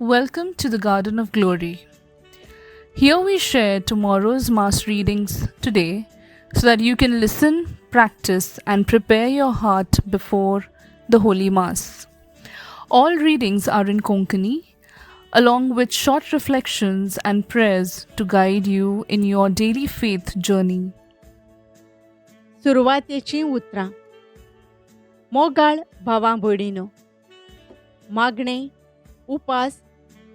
Welcome to the Garden of Glory. Here we share tomorrow's Mass readings today so that you can listen, practice, and prepare your heart before the Holy Mass. All readings are in Konkani, along with short reflections and prayers to guide you in your daily faith journey. सुरुवातेची उतरां. मोगाळ भावां भयणीनो, मागणें, उपास,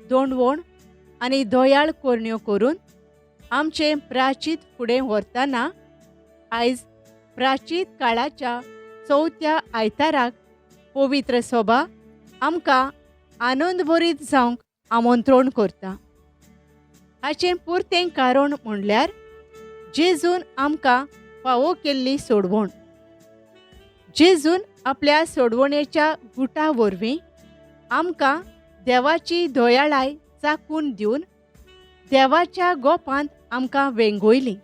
दोंडवण आनी दोयाळ कोरण्यो करून आमचें प्राचीत फुडें व्हरतना आयज प्राचीत काळाच्या चवथ्या आयताराक पवित्र सभा आमकां आनंदभरीत जावंक आमंत्रण करता. हाचें पुर्तें कारण म्हणल्यार जेजून आमकां फावो केल्ली सोडवण. जेजून आपल्या सोडवणेच्या गुटा वरवीं आमकां देवाची दोयाळाय चाखून दिवन देवाच्या गोपांत आमकां वेंगोयली.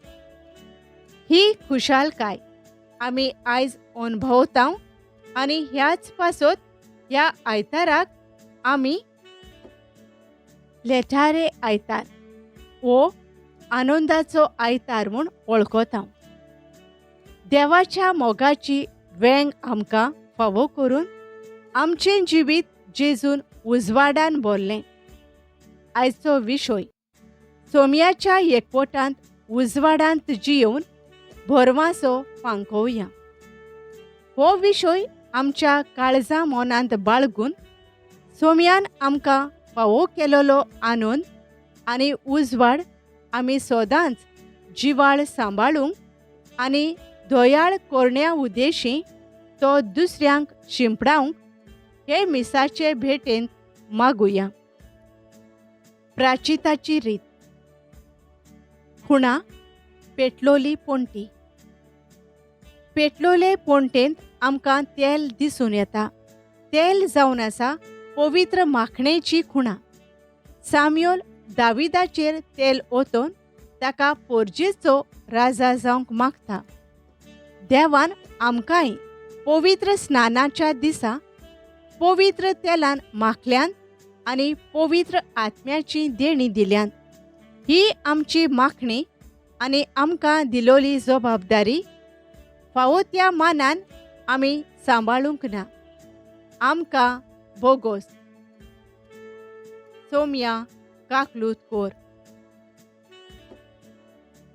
ही खुशालकाय आमी आयज अणभवतां आनी ह्याच पासत ह्या आयताराक आमी लेठारे आयतार वो आनंदाचो आयतार म्हूण वळखतां. देवाच्या मोगाची वेंग आमकां फावो करून आमचें जिवीत जेजून उजवाडान भरलें. आयचो विशय सोमयाच्या एकवटांत उजवाडांत जियोवन भरवासो फांकोवया. हो विशय आमच्या काळजा मनांत बाळगून सोमयान आमकां फावो केलोलो आनंद आनी उजवाड आमी सदांच जिवाळ सांबाळूंक आनी दोयाळ कोरण्या उद्देशीं तो दुसऱ्यांक शिंपडावंक हे मिसाचे भेटेंत मागुया. प्राचिताची रीत. खुणा पेटलोली पोंटी. पेटलोले पोंटेंत आमकां तेल दिसून येता. तेल जावन आसा पवित्र माखणेची खुणा. साम्योल दाविदाचेर तेल ओतोवन ताका पोरजेचो राजा जावंक मागता. देवान आमकांय पवित्र स्नानाच्या दिसा पवित्र तेलान माखल्यान आनी पवित्र आत्म्याची देणी दिल्यान. ही आमची माखणी आनी आमकां दिलोली जबाबदारी फावो त्या मानान आमी सांबाळूंक ना. आमकां बोगोस. सोमया काकलूत कोर.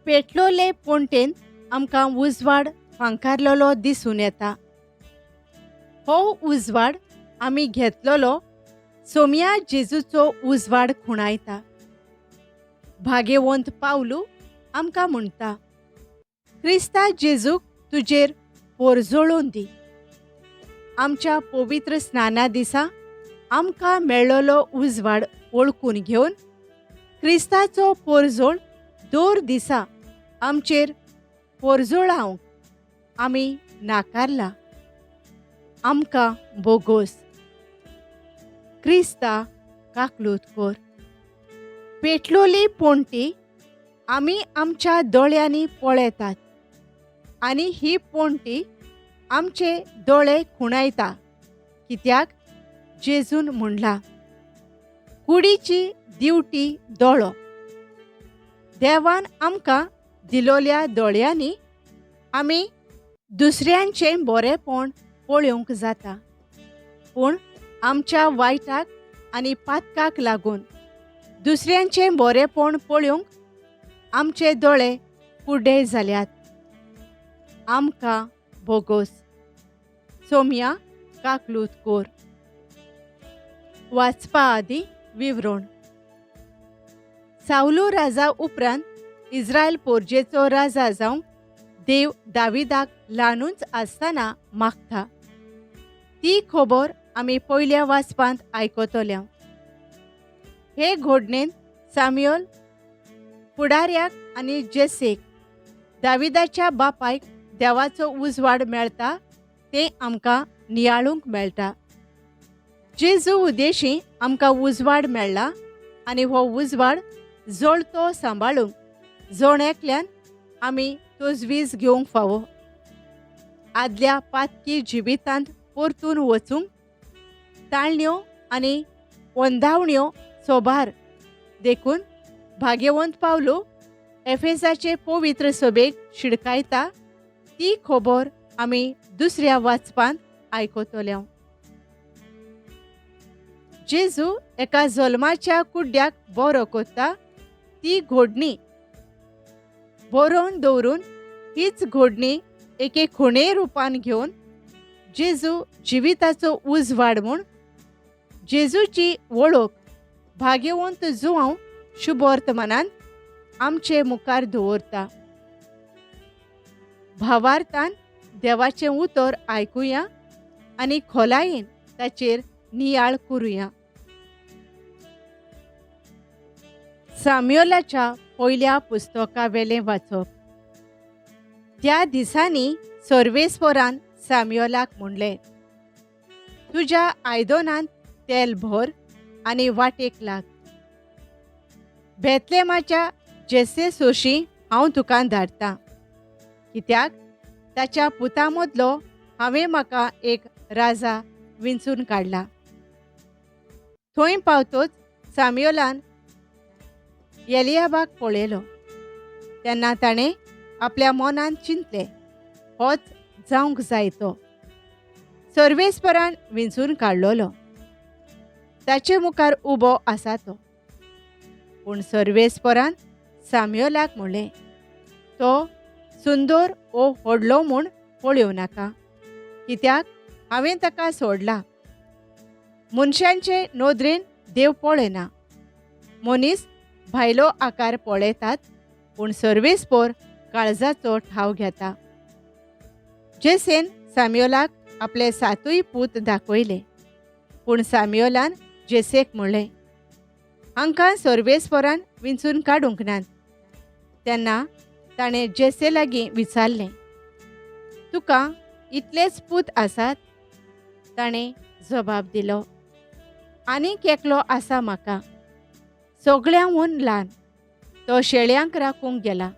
पेटलोले पोंटेंत आमकां उजवाड फांकारलोलो दिसून येता. हो उजवाड आमी घेतलोलो सोमया जेजूचो उजवाड खुणायता. भाग्यवंत पावलू आमकां म्हणटा, क्रिस्ता जेजूक तुजेर पोरजोळोवन दी. आमच्या पवित्र स्नाना दिसा आमकां मेळ्ळोलो उजवाड वळखून घेवन क्रिस्ताचो पोरजोळ दर दिसा आमचेर पोरजोळावंक आमी नाकारला. आमकां बोगोस. क्रिस्ता काकलूत कोर. पेटलोली पोंटी आमी आमच्या दोळ्यांनी पळयतात आनी ही पोंटी आमचे दोळे खुणायता. कित्याक जेजून म्हणला, कुडीची दिवटी दोळो. देवान आमकां दिलोल्या दोळ्यांनी आमी दुसऱ्यांचें बरेंपण पळोवंक जाता. पूण आमच्या वायटाक आनी पातकाक लागून दुसऱ्यांचें बरेंपण पळोवंक आमचे दोळे कुड्डे जाल्यात. आमकां बोगोस. सोमया काकलूत कोर. वाचपा आदी विवरण. सावलू राजा उपरांत इस्रायल पोरजेचो राजा जावंक देव दाविदाक ल्हानूच आसतना मागता. ती खबर आमी पयल्या वाचपांत आयकतल्या. हे घडणेंत साम्युएल फुडाऱ्याक आनी जेसेक दाविदाच्या बापायक देवाचो उजवाड मेळटा तें आमकां नियाळूंक मेळटा. जेजू उद्देशीं आमकां उजवाड मेळ्ळा आनी हो उजवाड जळतो सांबाळूंक जोण आमी तोजवीज घेवंक फावो. आदल्या पातकी जिवितांत परतून वचूंक ताळण्यो आनी वंदावण्यो सोबार देखून भाग्यवंत पावलो एफेसाचे पवित्र सभेक शिडकायता ती खबर आमी दुसऱ्या वाचपांत आयकतल्यो. जेजू एका जल्माच्या कुड्ड्याक बरो कोत्ता ती घोडणी बरोवन दवरून हीच घोडणी एके खुणे रुपान घेवन जेजू जिविताचो उजवाड म्हूण जेजूची वळख भाग्यवंत जुवांव शुभवर्तमानान आमचे मुखार दवरता. भावार्थान देवाचें उतर आयकुया आनी खोलायेन ताचेर नियाळ करुया. साम्युएलाच्या पयल्या पुस्तका वेलें वाचप. त्या दिसांनी सर्वेस्परान साम्युएलाक म्हणलें, तुज्या आयदनांत तेल भर आनी वाटेक लाग. बेतलेमाच्या जेसे सोशी हांव तुका धाडटां, कित्याक ताच्या पुता मदलो हांवें म्हाका एक राजा विंचून काडला. थंय पावतोच साम्युएलान एलियाबाक पळयलो. तेन्ना ताणें आपल्या मनांत चिंतलें, होच जावंक जाय तो. सर्वेस्परान विंचून काडलोलो. ताचे मुखार उबो आसा तो. पूण सर्वेस्परान साम्युएलाक म्हणलें, तो सुंदर ओ व्हडलो म्हूण पळयोव नाका, कित्याक हांवें ताका सोडला. मनशांचे नदरेन देव पळयना. मनीस भायलो आकार पळयतात, पूण सर्वेस्पर काळजाचो ठाव घेता. जेसेन साम्युएलाक आपले सातूय पूत दाखयले. पूण साम्युएलान जेसेक म्हणलें, हांकां सर्वेस्परान विंचून काडूंक नात. तेन्ना ताणें जेसे लागीं विचारलें, तुका इतलेच पूत आसात? ताणें जबाब दिलो, आनीक एकलो आसा म्हाका, सगळ्यांहून ल्हान. तो शेळ्यांक राखूंक गेला.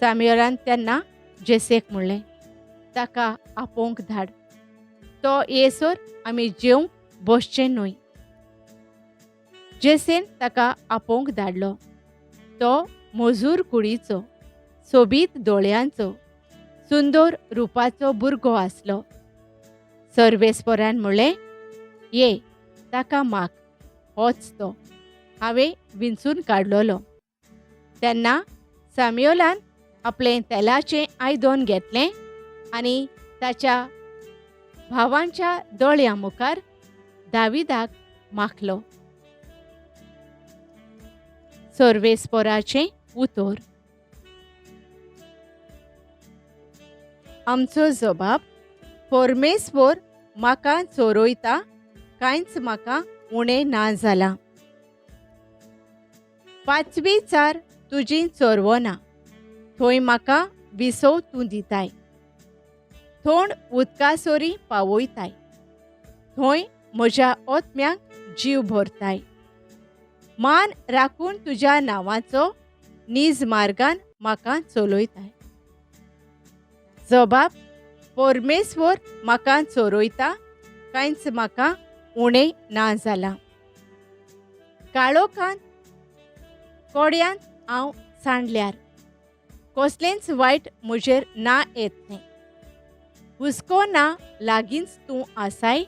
साम्युएलान तेन्ना जेसेक म्हणलें, ताका आपोवंक धाड. तो येसर आमी जेवंक बसचें न्हय. जेसेन ताका आपोवंक धाडलो. तो मजूर कुडीचो, सोबीत दोळ्यांचो, सुंदर रुपाचो भुरगो आसलो. सर्वेस्परान म्हणलें, ये ताका माग, होच तो, हांवें विंचून काडलोलो. तेन्ना साम्युएलान आपलें तेलाचें आयदन घेतलें आनी ताच्या भावांच्या दोळ्यां मुखार दाविदाक माखलो. सर्वेस्पराचें उतर. आमचो जबाब. परमेस्वर म्हाका चोरयता, कांयच म्हाका उणें ना जालां. पांचवी चार तुजी चोरवना, थंय म्हाका विसव तूं दिताय. थोंड उदकासोरी पावयताय, थंय म्हज्या ओतम्यांक जीव भरताय. मान राखून तुज्या नांवाचो नीज मार्गान म्हाका चलयताय. जबाब. परमेस्वर म्हाका चोरयता, कांयच म्हाका उणें ना जालां. काळोखांत कोड्यांत हांव सांडल्यार कसलेंच वायट म्हजेर ना येतलें. हुस्को ना लागींच तूं आसाय,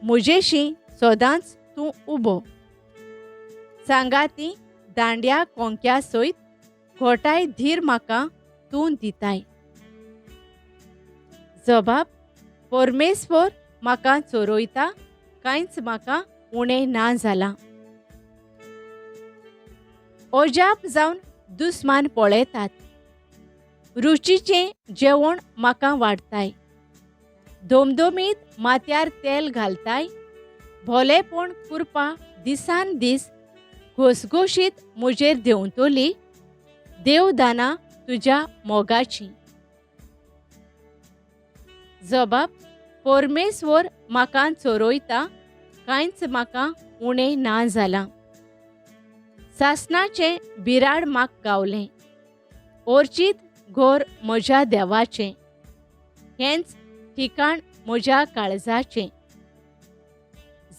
म्हजेशी सदांच तूं उबो. सांगाती दांड्या कोंक्या सयत घोटाय धीर म्हाका तूं दिताय. जबाब. परमेस्वर म्हाका चोरयता, कांयच म्हाका उणें ना जालां. ओजाप जावन दुस्मान पळयतात, रुचीचें जेवण म्हाका वाडताय. धोमधोमीत माथ्यार तेल घालताय, भोलेपण कुरपा दिसान दीस घोसघोशीत म्हजेर देंवतली. देवदाना तुज्या मोगाची. जबाब. परमेस्वर म्हाका चोरयता, कांयच म्हाका उणें ना जालां. सासणाचें बिराड म्हाका गावलें, ओर्चीत घोर म्हज्या देवाचें. हेंच ठिकाण म्हज्या काळजाचें.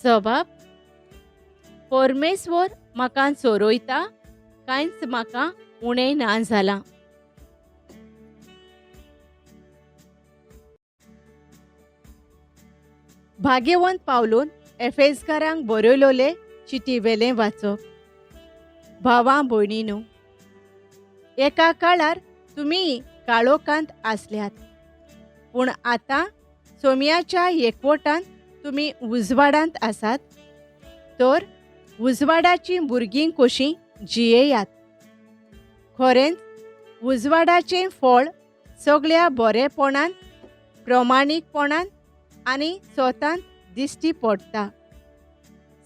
जबाब. परमेश्वर म्हाका चोरयता, कांयच म्हाका उणें ना जालां. भाग्यवंत पावलून एफेसकारांक बरयलोले चिटी वेलें वाचप. भावां भयणीनो, एका काळार तुमी काळोखांत आसल्यात, पूण आतां सोम्याच्या एकवटान तुमी उजवाडांत आसात. तर उजवाडाची भुरगीं कशीं जियेयात. खरेंच उजवाडाचें फळ सगळ्या बरेपणान, प्रमाणीकपणान आनी स्वतांत दिश्टी पडटा.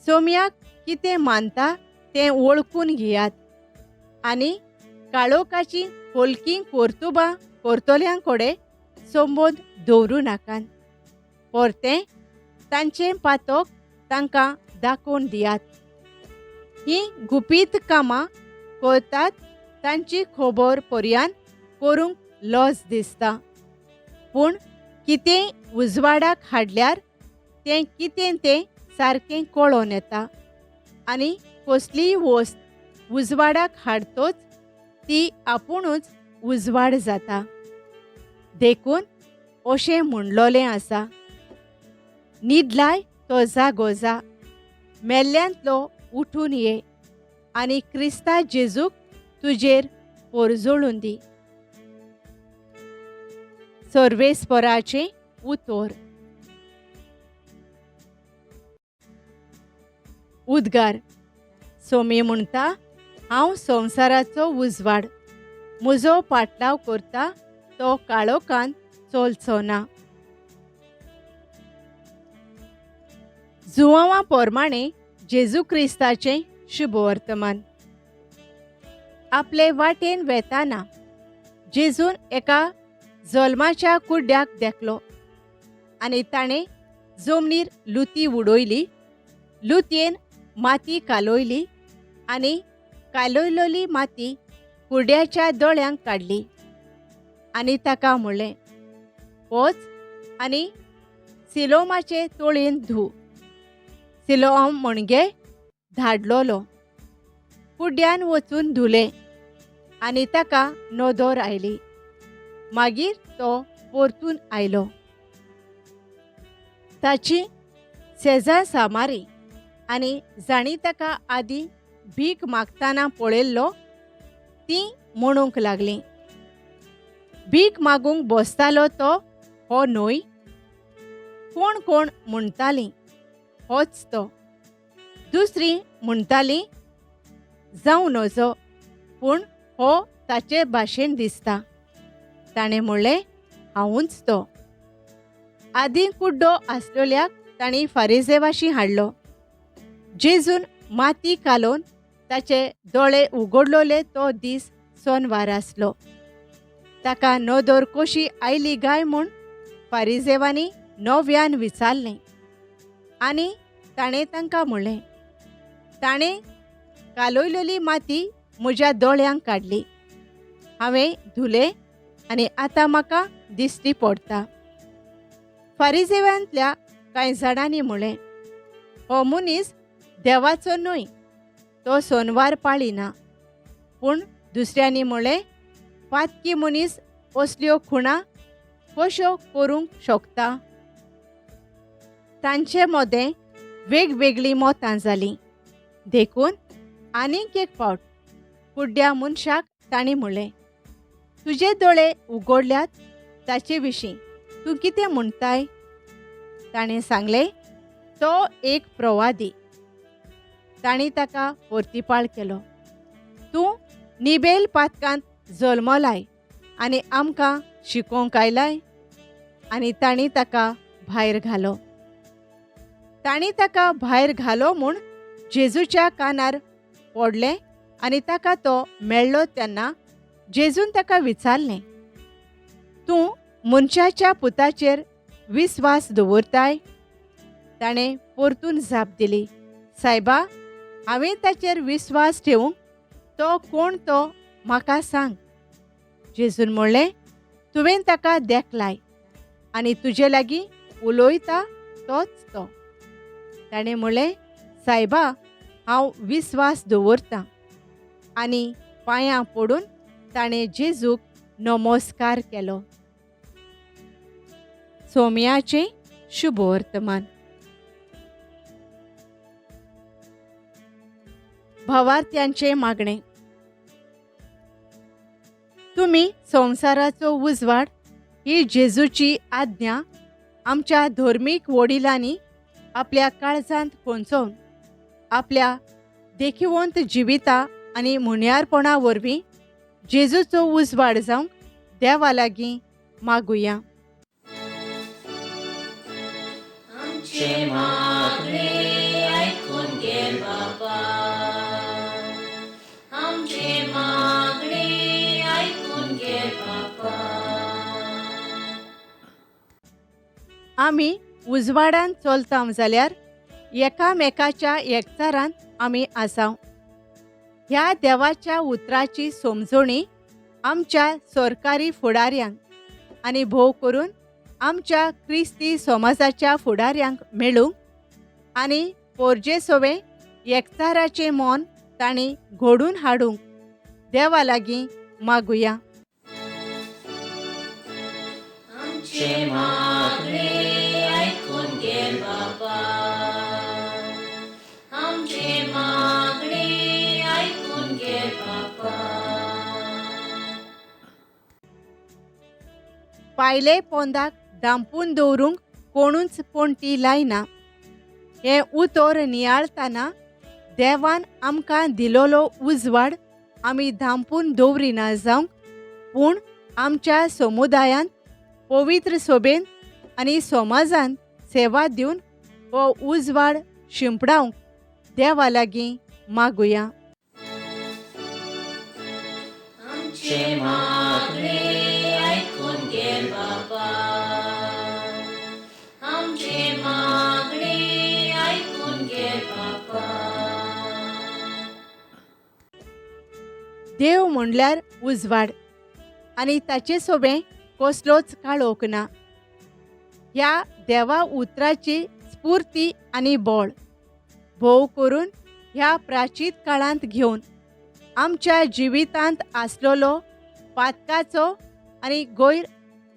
सोम्याक कितें मानता तें वळखून घेयात आनी काळोखाची होलकीं कर्तुबां करतल्यांकडे संबंद दवरूं नाकात. परतें तांचें पातक तांकां दाखोवन दियात. हीं गुपीत कामां करतात तांची खबर पर्यान करूंक लज दिसता. पूण कितें उजवाडाक हाडल्यार तें कितें तें सारकें कळोन येता आनी कसलीय वस्त उजवाडाक हाडटोच ती आपुणूच उजवाड जाता. देखून अशें म्हणलोलें आसा, न्हिदलाय तो जागो जा, मेल्ल्यांतलो उठून ये आनी क्रिस्ता जेजूक तुजेर परजोळून दी. सर्वेस्पराचें उतर. उद्गार. सोमी म्हणटा, हांव संवसाराचो उजवाड, म्हजो पाटलाव करता तो काळोखांत चलचो ना. जुवांवा पोरमाणें जेजू क्रिस्ताचें शुभ वर्तमान. आपले वाटेन वेताना जेजून एका जल्माच्या कुड्ड्याक देखलो आनी ताणें जमनीर लुती उडयली, लुतयेन माती कालोयली आनी कालोयलोली माती कुड्याच्या दोळ्यांक काडली आनी ताका म्हणलें, वच आनी सिलोमाचे तळयेन धू. सिलोम म्हणगे धाडलोलो. कुड्यान वचून धुलें आनी ताका नदर आयली. मागीर तो परतून आयलो. ताची शेजार सामारी आनी जाणी ताका आदीं भीक मागतना पळयल्लो ती म्हणूंक लागलीं, भीक मागूंक बसतालो तो हो न्हय? कोण कोण म्हणटालीं, होच तो. दुसरीं म्हणटालीं, जावं नजो, पूण हो ताचे भाशेन दिसता. ताणें म्हणलें, हांवूच तो. आदीं कुड्डो आसलेल्याक तांणी फारिसेवाशी हाडलो. जेजून माती कालोवन ताचे दोळे उगडलोले तो दीस सोनवार आसलो. ताका नदर कशी आयली गाय म्हूण फारिसेवांनी नव्यान विचारलें आनी ताणें तांकां म्हणलें, ताणें कालोयलेली माती म्हज्या दोळ्यांक काडली. हांवें धुलें आनी आतां म्हाका दिश्टी पडटा. फारिसेवांतल्या कांय जाणांनी म्हणलें, हो मनीस देवाचो न्हय, तो सोनवार पाळिना. पूण दुसऱ्यांनी म्हणलें, पातकी मनीस असल्यो खुणा कश्यो करूंक शकता? तांचे मदें वेगवेगळीं मतां जालीं. देखून आनीक एक फावट कुड्ड्या मनशाक तांणी म्हणलें, तुजे दोळे उगडल्यात ताचे विशीं तूं कितें म्हणटाय? ताणें सांगलें, तो एक प्रवादी. तांणी ताका परतिपाळ केलो, तूं निबेल पातकांत जल्मलाय आनी आमकां शिकोवंक आयलाय. आनी तांणी ताका भायर घालो. तांणी ताका भायर घालो म्हूण जेजूच्या कानार पडलें आनी ताका तो मेळ्ळो तेन्ना जेजून ताका विचारलें, तूं मनशाच्या पुताचेर विस्वास दवरताय? ताणें परतून जाप दिली, सायबा, हांवें ताचेर विस्वास ठेवूंक तो कोण तो म्हाका सांग. जेजून म्हणलें, तुवें ताका देखलाय आनी तुजे लागीं उलोयता तोच तो. ताणें म्हणलें, सायबा, हांव विस्वास दवरतां. आनी पांयां पडून ताणें जेजूक नमस्कार केलो. सोमयाचें शुभ वर्तमान. भावार्थ्यांचे मागणे. तुमी संवसाराचो उजवाड ही जेजूची आज्ञा आमच्या धर्मीक वडिलांनी आपल्या काळजांत पोंचोवन आपल्या देखीवंत जिविता आनी मुण्यारपणा वरवीं जेजूचो उजवाड जावंक देवा लागीं मागुया. आमचे मागणे आयकून घे बाबा. आमचे मागणे आयकून घे बाबा. आमी उजवाडान चलतां जाल्यार एकामेकाच्या एकचारांत आमी आसांव. ह्या देवाच्या उतराची समजणी आमच्या सरकारी फुडाऱ्यांक आनी भोव करून आमच्या क्रिस्ती समाजाच्या फुडाऱ्यांक मेळूंक आनी पोरजेसोवे एकचाराचें मोन तांणी घडून हाडूंक देवा लागीं मागुया. आमचे मागणे आयकून घे बाबा. आमचे मागणे आयकून घे बाबा. पायले पोंदाक धांपून दवरूंक कोणूच पोंटी लायना. हें उतर नियाळतना देवान आमकां दिलोलो उजवाड आमी धांपून दवरिना जावंक, पूण आमच्या समुदायांत पवित्र सोबेन आनी समाजांत सेवा दिवन हो उजवाड शिंपडावंक देवा लागीं मागुया. आमचे मागणे आयकून घे बाबा. आमचे मागणे आयकून घे बाबा. देव म्हणल्यार उजवाड आनी ताचे सोबे कसलोच काळोख ना. ह्या देवा उतराची स्फूर्ती आनी बळ भोव करून ह्या प्राचीन काळांत घेवन आमच्या जिवितांत आसलोलो पातकाचो आनी गैर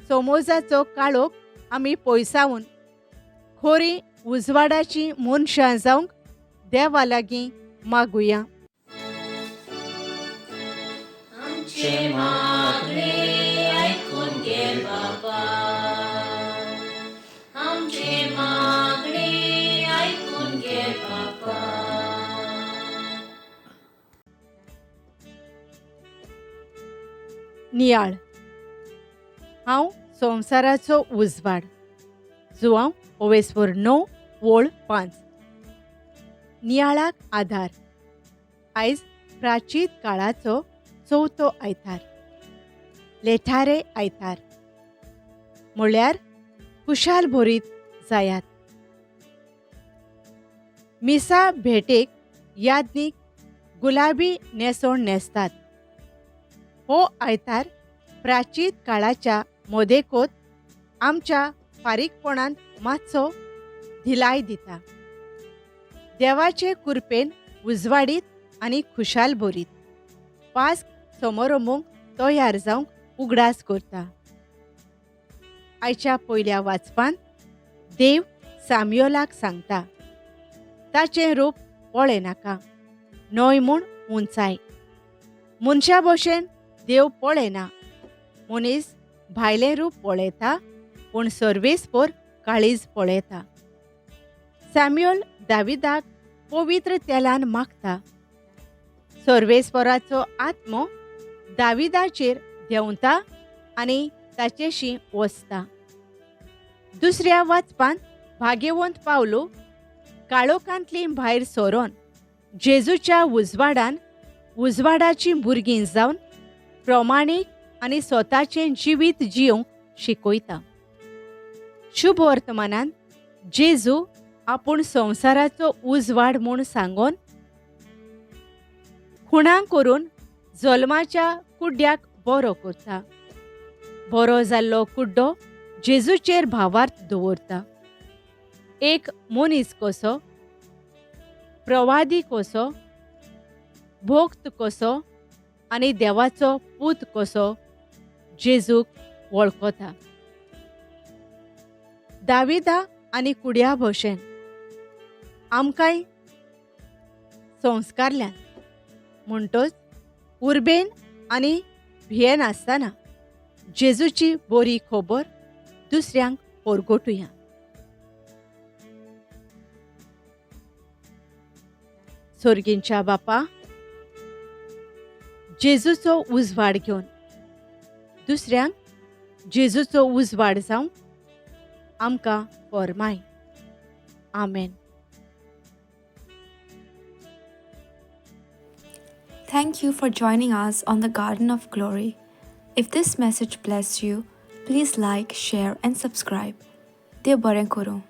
समोजाचो काळोख आमी पयसावून खोरी उजवाडाची मनशां जावंक देवा लागीं मागुया. आमचे मागणे आयकून घे बाबा. आमचे मागणे आयकून घे बाबा. नियाळ. हांव संवसाराचो उजवाड. जुवांव ओवेस्पर 9 वोळ 5. नियाळाक आधार. आयज प्राचीन काळाचो चवथो आयतार, लेठारे आयतार. म्हळ्यार खुशाल भरीत जायात. मिसा भेटेक यादनीक गुलाबी नेसोण न्हेसतात. हो आयतार प्राचीन काळाच्या मोदेकोत आमच्या फारीकपणांत मातसो धिलाय दिता. देवाचे कृपेन उजवाडीत आनी खुशाल भरीत पास्क समारंभूंक तयार जावंक उगडास करता. आयच्या पयल्या वाचपान देव साम्युएलाक सांगता, ताचें रूप पळय नाका, न्हय म्हूण उंचाय. मनशा भशेन देव पळयना. मनीस भायलें रूप पळयता, पूण सर्वेस्पर काळीज पळयता. साम्युएल दाविदाक पवित्र तेलान मागता. सर्वेस्पराचो आत्मो दाविदाचेर देंवता आनी ताचेशी वचता. दुसऱ्या वाचपान भाग्यवंत पावलो काळोखांतली भायर सरोन जेजूच्या उजवाडान उजवाडाची भुरगीं जावन प्रमाणीक आनी स्वताचें जिवीत जियोंक शिकयता. शुभ वर्तमानान जेजू आपूण संवसाराचो उजवाड म्हूण सांगोन खुणां करून जल्माच्या कुड्ड्याक बरो करता. बरो जाल्लो कुड्डो जेजूचेर भावार्थ दवरता. एक मनीस कसो प्रवादी कसो, भोक्त कसो आनी देवाचो पूत कसो जेजूक वळखता. दाविदा आनी कुड्या भशेन आमकांय संस्कारल्यान म्हणटोच उर्बेन आनी भियेन आसतना जेजूची बरी खबर दुसऱ्यांक परगोटुया. सर्गींच्या बापा, जेजूचो उजवाड घेवन दुसऱ्यांक जेजूचो उजवाड जावं आमकां फरमाय. आमेन. Thank you for joining us on the Garden of Glory. If this message blessed you, please like, share, and subscribe. Dev Baren Koro.